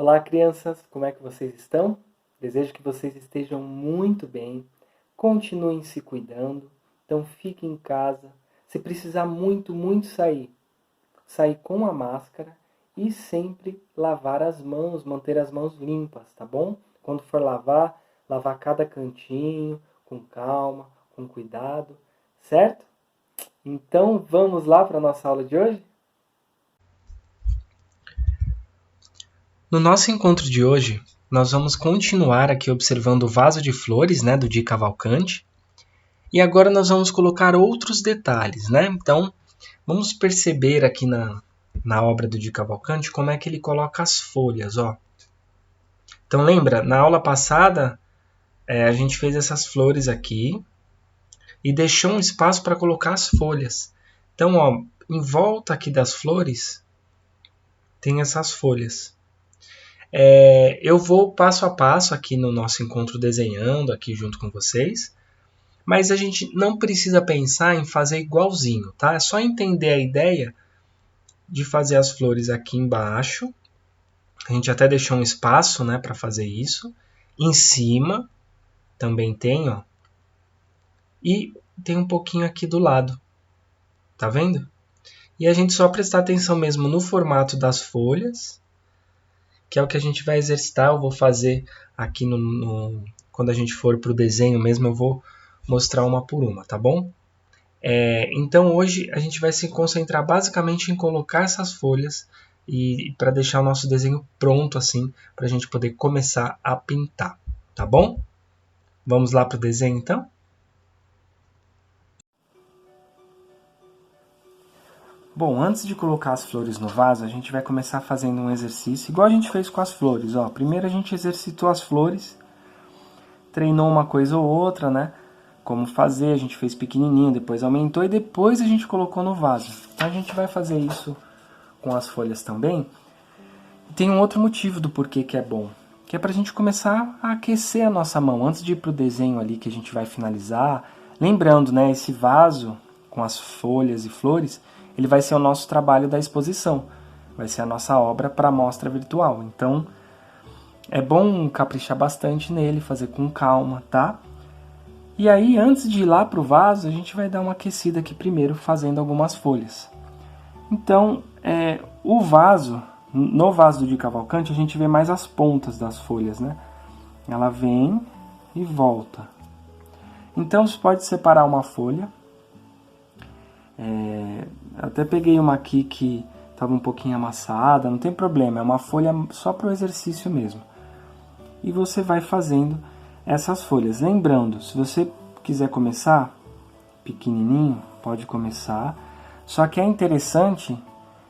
Olá, crianças, como é que vocês estão? Desejo que vocês estejam muito bem, continuem se cuidando, então fiquem em casa. Se precisar muito sair com a máscara e sempre lavar as mãos, manter as mãos limpas, tá bom? Quando for lavar cada cantinho com calma, com cuidado, certo? Então vamos lá para a nossa aula de hoje? No nosso encontro de hoje, nós vamos continuar aqui observando o vaso de flores, né, do Di Cavalcanti. E agora nós vamos colocar outros detalhes, né? Então, vamos perceber aqui na obra do Di Cavalcanti como é que ele coloca as folhas, ó. Então, lembra, na aula passada, a gente fez essas flores aqui e deixou um espaço para colocar as folhas. Então, ó, em volta aqui das flores, tem essas folhas. Eu vou passo a passo aqui no nosso encontro desenhando aqui junto com vocês, mas a gente não precisa pensar em fazer igualzinho, tá? É só entender a ideia de fazer as flores aqui embaixo. A gente até deixou um espaço, né, para fazer isso. Em cima também tem, ó. E tem um pouquinho aqui do lado. Tá vendo? E a gente só prestar atenção mesmo no formato das folhas, que é o que a gente vai exercitar. Eu vou fazer aqui quando a gente for para o desenho mesmo, eu vou mostrar uma por uma, tá bom? Então hoje a gente vai se concentrar basicamente em colocar essas folhas e para deixar o nosso desenho pronto assim, para a gente poder começar a pintar, tá bom? Vamos lá para o desenho então? Bom, antes de colocar as flores no vaso, a gente vai começar fazendo um exercício, igual a gente fez com as flores. Ó. Primeiro a gente exercitou as flores, treinou uma coisa ou outra, né? Como fazer, a gente fez pequenininho, depois aumentou e depois a gente colocou no vaso. Então a gente vai fazer isso com as folhas também. E tem um outro motivo do porquê que é bom, que é pra gente começar a aquecer a nossa mão antes de ir pro desenho ali que a gente vai finalizar. Lembrando, né, esse vaso com as folhas e flores, ele vai ser o nosso trabalho da exposição, vai ser a nossa obra para a mostra virtual. Então, é bom caprichar bastante nele, fazer com calma, tá? E aí, antes de ir lá pro vaso, a gente vai dar uma aquecida aqui primeiro, fazendo algumas folhas. Então, o vaso, no vaso do Di Cavalcanti, a gente vê mais as pontas das folhas, né? Ela vem e volta. Então, você pode separar uma folha. Até peguei uma aqui que estava um pouquinho amassada, não tem problema, é uma folha só para o exercício mesmo. E você vai fazendo essas folhas. Lembrando, se você quiser começar pequenininho, pode começar. Só que é interessante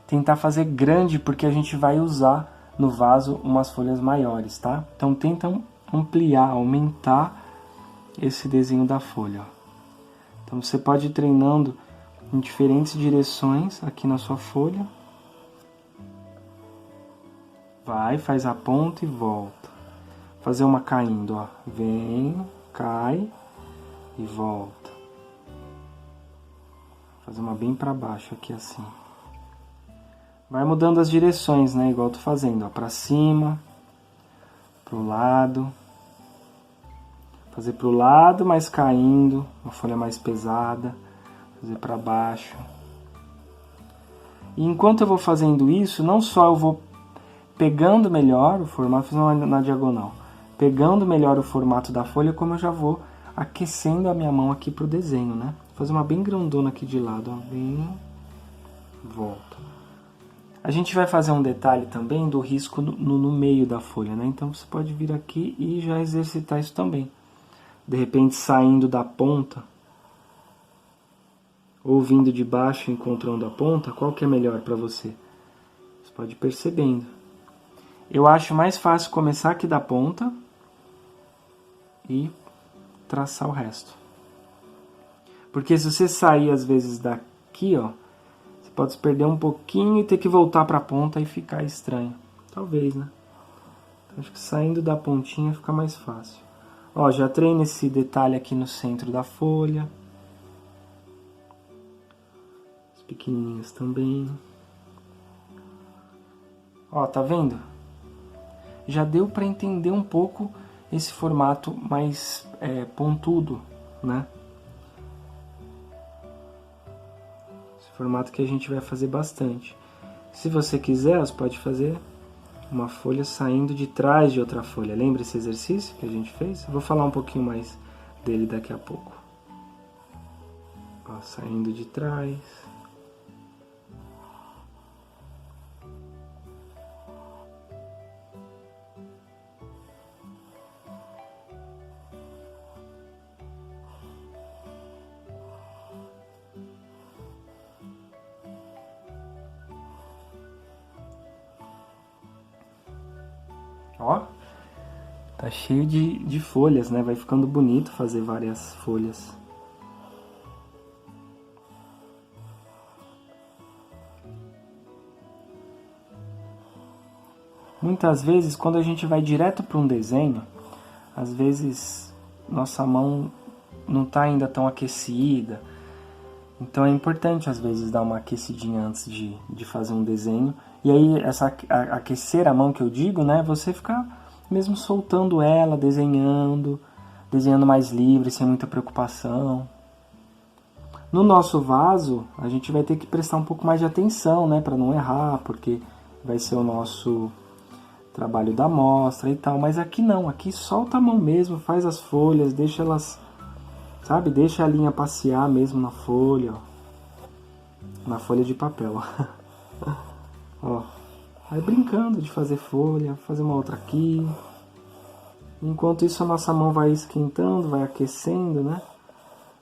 tentar fazer grande, porque a gente vai usar no vaso umas folhas maiores, tá? Então tenta ampliar, aumentar esse desenho da folha. Ó. Então você pode ir treinando em diferentes direções aqui na sua folha. Vai, faz a ponta e volta. Fazer uma caindo, ó. Vem, cai e volta. Fazer uma bem para baixo aqui assim. Vai mudando as direções, né? Igual eu tô fazendo, ó. Pra cima, pro lado. Fazer pro lado, mas caindo. Uma folha mais pesada. Fazer para baixo. E enquanto eu vou fazendo isso, não só eu vou pegando melhor o formato, fiz na diagonal, pegando melhor o formato da folha, como eu já vou aquecendo a minha mão aqui pro desenho, né? Vou fazer uma bem grandona aqui de lado, ó. Vem, volta. A gente vai fazer um detalhe também do risco no meio da folha, né? Então você pode vir aqui e já exercitar isso também. De repente saindo da ponta, ou vindo de baixo encontrando a ponta, qual que é melhor para você? Você pode ir percebendo. Eu acho mais fácil começar aqui da ponta e traçar o resto. Porque se você sair às vezes daqui, ó, você pode se perder um pouquinho e ter que voltar para a ponta e ficar estranho. Talvez, né? Então, acho que saindo da pontinha fica mais fácil. Ó, já treino esse detalhe aqui no centro da folha. As pequenininhas também. Ó, tá vendo? já deu para entender um pouco esse formato mais pontudo, né? Esse formato que a gente vai fazer bastante. Se você quiser, você pode fazer uma folha saindo de trás de outra folha. Lembra esse exercício que a gente fez? Eu vou falar um pouquinho mais dele daqui a pouco. Ó, saindo de trás. Ó, tá cheio de folhas, né? Vai ficando bonito fazer várias folhas. Muitas vezes, quando a gente vai direto para um desenho, às vezes nossa mão não tá ainda tão aquecida. Então é importante, às vezes, dar uma aquecidinha antes de fazer um desenho. E aí, aquecer a mão que eu digo, né? Você ficar mesmo soltando ela, desenhando mais livre, sem muita preocupação. No nosso vaso, a gente vai ter que prestar um pouco mais de atenção, né? Para não errar, porque vai ser o nosso trabalho da amostra e tal. Mas aqui não, aqui solta a mão mesmo, faz as folhas, deixa elas, sabe? Deixa a linha passear mesmo na folha, ó. Na folha de papel. Ó, vai brincando de fazer folha, fazer uma outra aqui. Enquanto isso a nossa mão vai esquentando, vai aquecendo, né?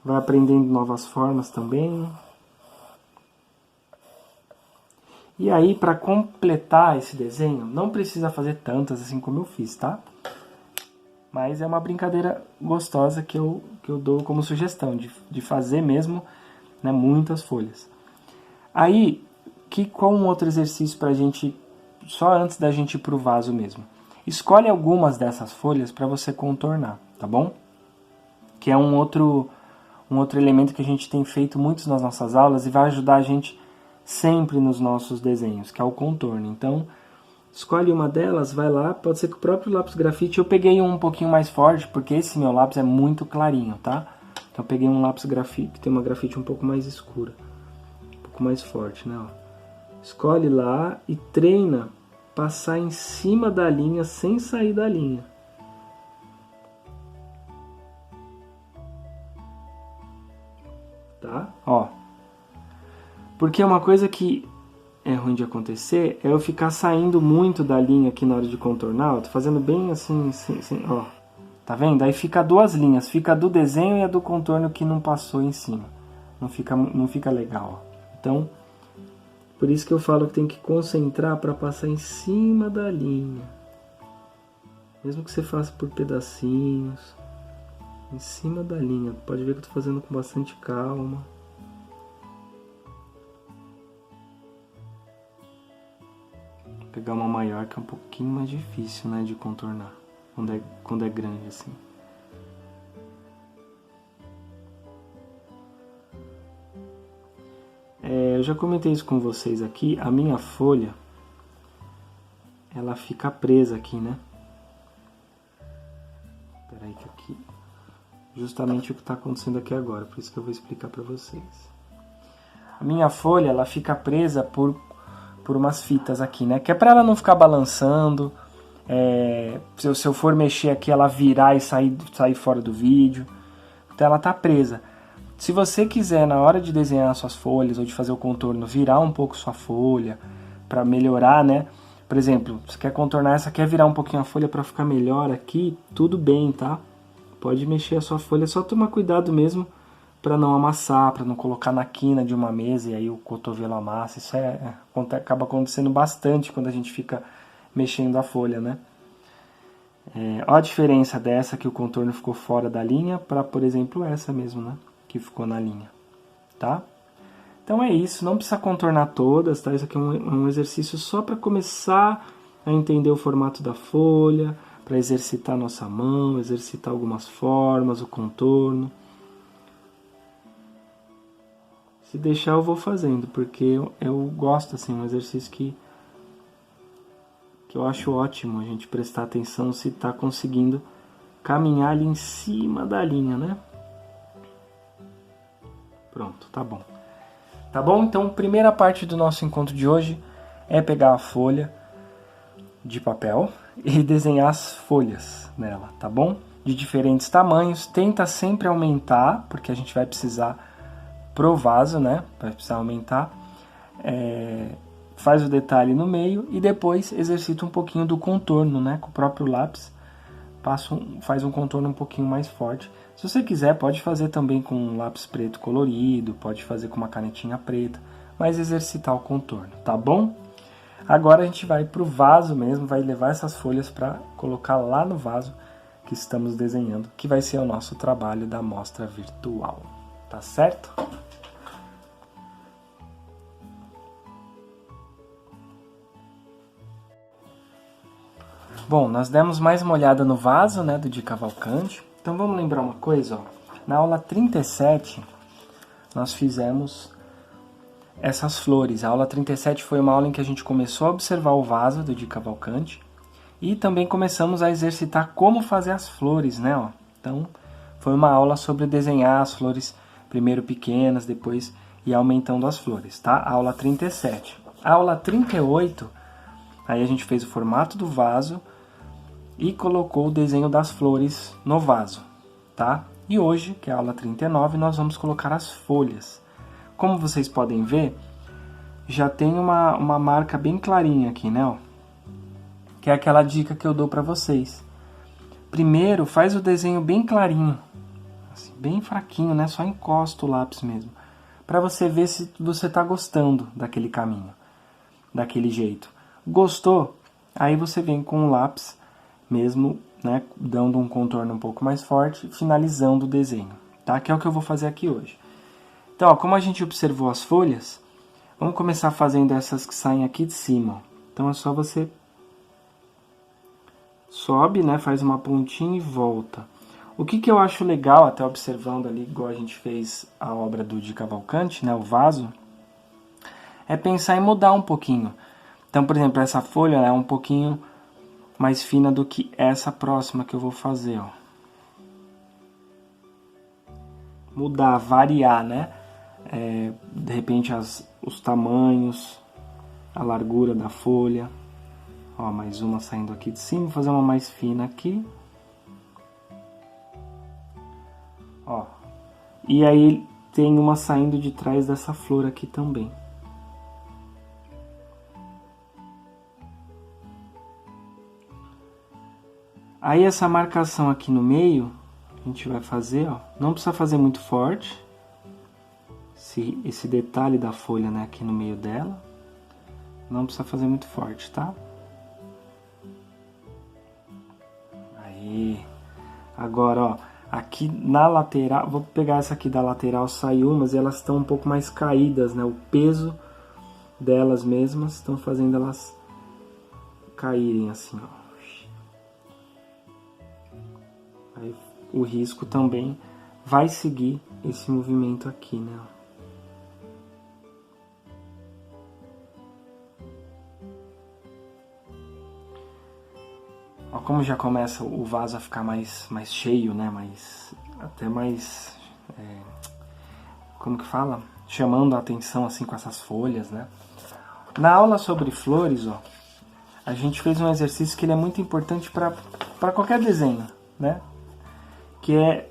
Vai aprendendo novas formas também. E aí, para completar esse desenho, não precisa fazer tantas assim como eu fiz, tá? Mas é uma brincadeira gostosa que eu dou como sugestão, de fazer mesmo, né, muitas folhas. Aí, qual um outro exercício pra gente, só antes da gente ir pro vaso mesmo? Escolhe algumas dessas folhas para você contornar, tá bom? Que é um outro elemento que a gente tem feito muitos nas nossas aulas e vai ajudar a gente sempre nos nossos desenhos, que é o contorno. Então, escolhe uma delas, vai lá, pode ser que o próprio lápis grafite, eu peguei um pouquinho mais forte, porque esse meu lápis é muito clarinho, tá? Então eu peguei um lápis grafite, que tem uma grafite um pouco mais escura, um pouco mais forte, né? Ó. Escolhe lá e treina passar em cima da linha sem sair da linha. Tá? Ó. Porque uma coisa que é ruim de acontecer é eu ficar saindo muito da linha aqui na hora de contornar. Eu tô fazendo bem assim, ó. Tá vendo? Aí fica duas linhas, fica a do desenho e a do contorno que não passou em cima. Não fica legal. Ó. Então, por isso que eu falo que tem que concentrar para passar em cima da linha. Mesmo que você faça por pedacinhos, em cima da linha. Pode ver que eu tô fazendo com bastante calma. Vou pegar uma maior que é um pouquinho mais difícil, né, de contornar, quando é grande assim. Eu já comentei isso com vocês aqui, a minha folha, ela fica presa aqui, né? Peraí que aqui, justamente o que está acontecendo aqui agora, por isso que eu vou explicar para vocês. A minha folha, ela fica presa por umas fitas aqui, né? Que é para ela não ficar balançando, se eu for mexer aqui, ela virar e sair fora do vídeo. Então ela tá presa. Se você quiser, na hora de desenhar suas folhas ou de fazer o contorno, virar um pouco sua folha para melhorar, né? Por exemplo, você quer contornar essa, quer virar um pouquinho a folha para ficar melhor aqui, tudo bem, tá? Pode mexer a sua folha, só tomar cuidado mesmo para não amassar, para não colocar na quina de uma mesa e aí o cotovelo amassa. Isso acaba acontecendo bastante quando a gente fica mexendo a folha, né? Olha a diferença dessa que o contorno ficou fora da linha para, por exemplo, essa mesmo, né? Que ficou na linha, tá? Então é isso, não precisa contornar todas, tá? Isso aqui é um exercício só para começar a entender o formato da folha, para exercitar a nossa mão, exercitar algumas formas, o contorno. Se deixar eu vou fazendo, porque eu gosto, assim, um exercício que que eu acho ótimo a gente prestar atenção se está conseguindo caminhar ali em cima da linha, né? Pronto, tá bom. Tá bom? Então, primeira parte do nosso encontro de hoje é pegar a folha de papel e desenhar as folhas nela, tá bom? De diferentes tamanhos. Tenta sempre aumentar, porque a gente vai precisar pro vaso, né? Vai precisar aumentar. Faz o detalhe no meio e depois exercita um pouquinho do contorno, né? Com o próprio lápis. Faz um contorno um pouquinho mais forte. Se você quiser, pode fazer também com um lápis preto colorido, pode fazer com uma canetinha preta, mas exercitar o contorno, tá bom? Agora a gente vai pro vaso mesmo, vai levar essas folhas para colocar lá no vaso que estamos desenhando, que vai ser o nosso trabalho da mostra virtual, tá certo? Bom, nós demos mais uma olhada no vaso, né, do Di Cavalcanti. Então vamos lembrar uma coisa, ó. Na aula 37, nós fizemos essas flores. A aula 37 foi uma aula em que a gente começou a observar o vaso do Di Cavalcanti e também começamos a exercitar como fazer as flores, né, ó. Então, foi uma aula sobre desenhar as flores, primeiro pequenas, depois ir aumentando as flores, tá? A aula 37. A aula 38, aí a gente fez o formato do vaso e colocou o desenho das flores no vaso, tá? E hoje, que é a aula 39, nós vamos colocar as folhas. Como vocês podem ver, já tem uma marca bem clarinha aqui, né? Ó, que é aquela dica que eu dou para vocês. Primeiro, faz o desenho bem clarinho, assim, bem fraquinho, né? Só encosta o lápis mesmo, para você ver se você está gostando daquele caminho, daquele jeito. Gostou? Aí você vem com o lápis mesmo, né, dando um contorno um pouco mais forte, finalizando o desenho, tá? Que é o que eu vou fazer aqui hoje. Então, ó, como a gente observou as folhas, vamos começar fazendo essas que saem aqui de cima. Ó. Então é só você sobe, né, faz uma pontinha e volta. O que eu acho legal, até observando ali, igual a gente fez a obra do Di Cavalcanti, né, o vaso, é pensar em mudar um pouquinho. Então, por exemplo, essa folha é um pouquinho mais fina do que essa próxima que eu vou fazer, ó. Mudar, variar, né? De repente os tamanhos, a largura da folha. Ó, mais uma saindo aqui de cima, vou fazer uma mais fina aqui. Ó. E aí tem uma saindo de trás dessa flor aqui também. Aí essa marcação aqui no meio, a gente vai fazer, ó, não precisa fazer muito forte. Esse detalhe da folha, né, aqui no meio dela, não precisa fazer muito forte, tá? Aí, agora, ó, aqui na lateral, vou pegar essa aqui da lateral, saiu, mas elas estão um pouco mais caídas, né? O peso delas mesmas estão fazendo elas caírem assim, ó. Aí, o risco também vai seguir esse movimento aqui, né? Ó, como já começa o vaso a ficar mais cheio, né? Até mais... como que fala? Chamando a atenção assim com essas folhas, né? Na aula sobre flores, ó, a gente fez um exercício que ele é muito importante para qualquer desenho, né? Que é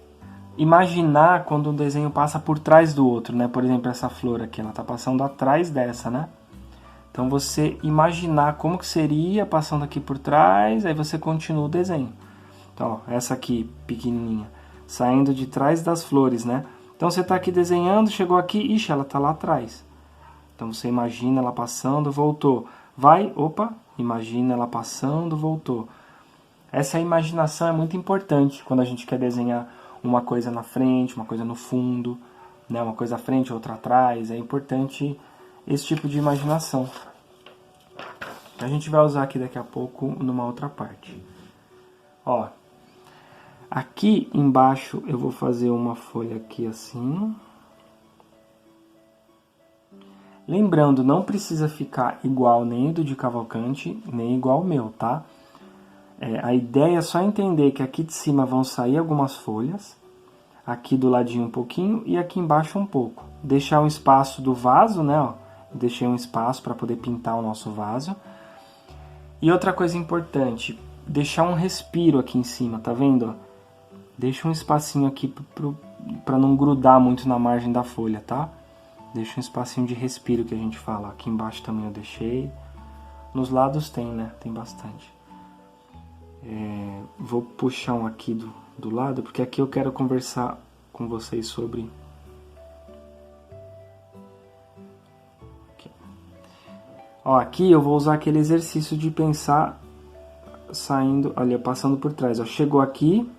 imaginar quando um desenho passa por trás do outro, né? Por exemplo, essa flor aqui, ela tá passando atrás dessa, né? Então você imaginar como que seria passando aqui por trás, aí você continua o desenho. Então, ó, essa aqui, pequenininha, saindo de trás das flores, né? Então você tá aqui desenhando, chegou aqui, ixi, ela tá lá atrás. Então você imagina ela passando, voltou. Vai, opa, imagina ela passando, voltou. Essa imaginação é muito importante quando a gente quer desenhar uma coisa na frente, uma coisa no fundo, né? Uma coisa à frente, outra atrás. É importante esse tipo de imaginação. A gente vai usar aqui daqui a pouco numa outra parte. Ó, aqui embaixo eu vou fazer uma folha aqui assim. Lembrando, não precisa ficar igual nem o do de Cavalcante, nem igual o meu, tá? A ideia é só entender que aqui de cima vão sair algumas folhas, aqui do ladinho um pouquinho e aqui embaixo um pouco. Deixar um espaço do vaso, né? Ó, deixei um espaço para poder pintar o nosso vaso. E outra coisa importante, deixar um respiro aqui em cima, tá vendo? Deixa um espacinho aqui para não grudar muito na margem da folha, tá? Deixa um espacinho de respiro que a gente fala. Aqui embaixo também eu deixei. Nos lados tem, né? Tem bastante. Vou puxar um aqui do lado, porque aqui eu quero conversar com vocês sobre... Ó, aqui eu vou usar aquele exercício de pensar saindo, olha, passando por trás. Ó, chegou aqui,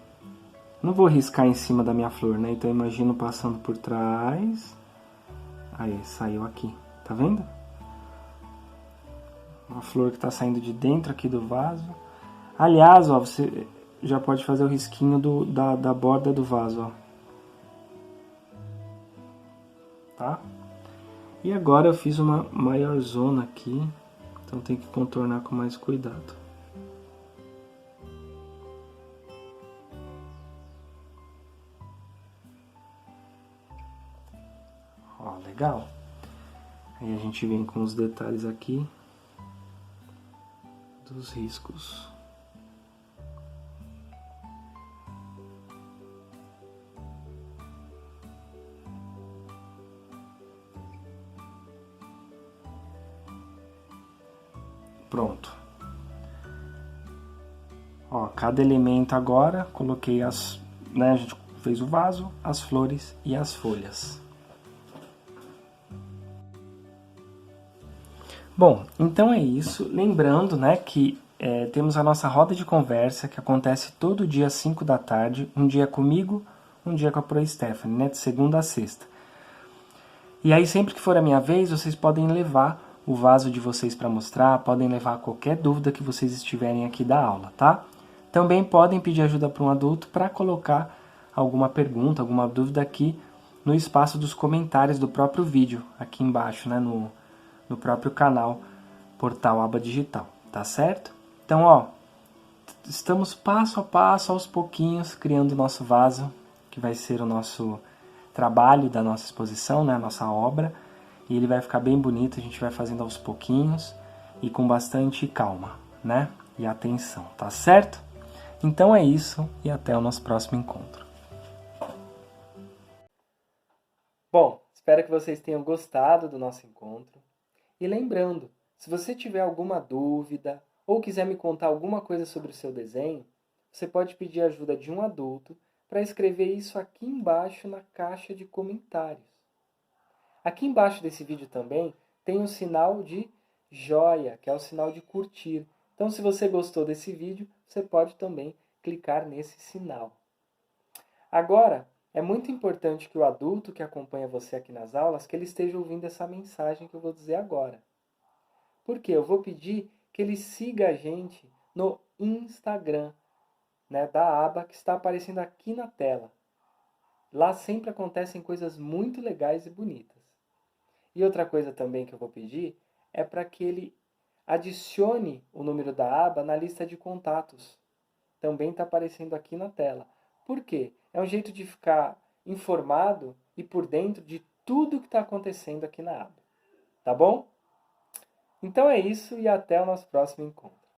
não vou riscar em cima da minha flor, né? Então eu imagino passando por trás. Aí, saiu aqui, tá vendo? Uma flor que tá saindo de dentro aqui do vaso. Aliás, ó, você já pode fazer o risquinho da borda do vaso, ó. Tá? E agora eu fiz uma maior zona aqui, então tem que contornar com mais cuidado. Ó, legal. Aí a gente vem com os detalhes aqui dos riscos. Pronto. Ó, cada elemento agora, coloquei né, a gente fez o vaso, as flores e as folhas. Bom, então é isso. Lembrando, né, que temos a nossa roda de conversa que acontece todo dia às 5 da tarde, um dia comigo, um dia com a Pro Stephanie, né, de segunda a sexta. E aí sempre que for a minha vez, vocês podem levar o vaso de vocês para mostrar, podem levar qualquer dúvida que vocês estiverem aqui da aula, tá? Também podem pedir ajuda para um adulto para colocar alguma pergunta, alguma dúvida aqui no espaço dos comentários do próprio vídeo, aqui embaixo, né, no próprio canal Portal Aba Digital, tá certo? Então, ó, estamos passo a passo, aos pouquinhos, criando o nosso vaso, que vai ser o nosso trabalho da nossa exposição, né, a nossa obra, e ele vai ficar bem bonito, a gente vai fazendo aos pouquinhos e com bastante calma, né, e atenção, tá certo? Então é isso e até o nosso próximo encontro. Bom, espero que vocês tenham gostado do nosso encontro. E lembrando, se você tiver alguma dúvida ou quiser me contar alguma coisa sobre o seu desenho, você pode pedir a ajuda de um adulto para escrever isso aqui embaixo na caixa de comentários. Aqui embaixo desse vídeo também tem o sinal de joia, que é o sinal de curtir. Então, se você gostou desse vídeo, você pode também clicar nesse sinal. Agora, é muito importante que o adulto que acompanha você aqui nas aulas, que ele esteja ouvindo essa mensagem que eu vou dizer agora. Por quê? Eu vou pedir que ele siga a gente no Instagram, né, da aba que está aparecendo aqui na tela. Lá sempre acontecem coisas muito legais e bonitas. E outra coisa também que eu vou pedir é para que ele adicione o número da aba na lista de contatos. Também está aparecendo aqui na tela. Por quê? É um jeito de ficar informado e por dentro de tudo que está acontecendo aqui na aba. Tá bom? Então é isso e até o nosso próximo encontro.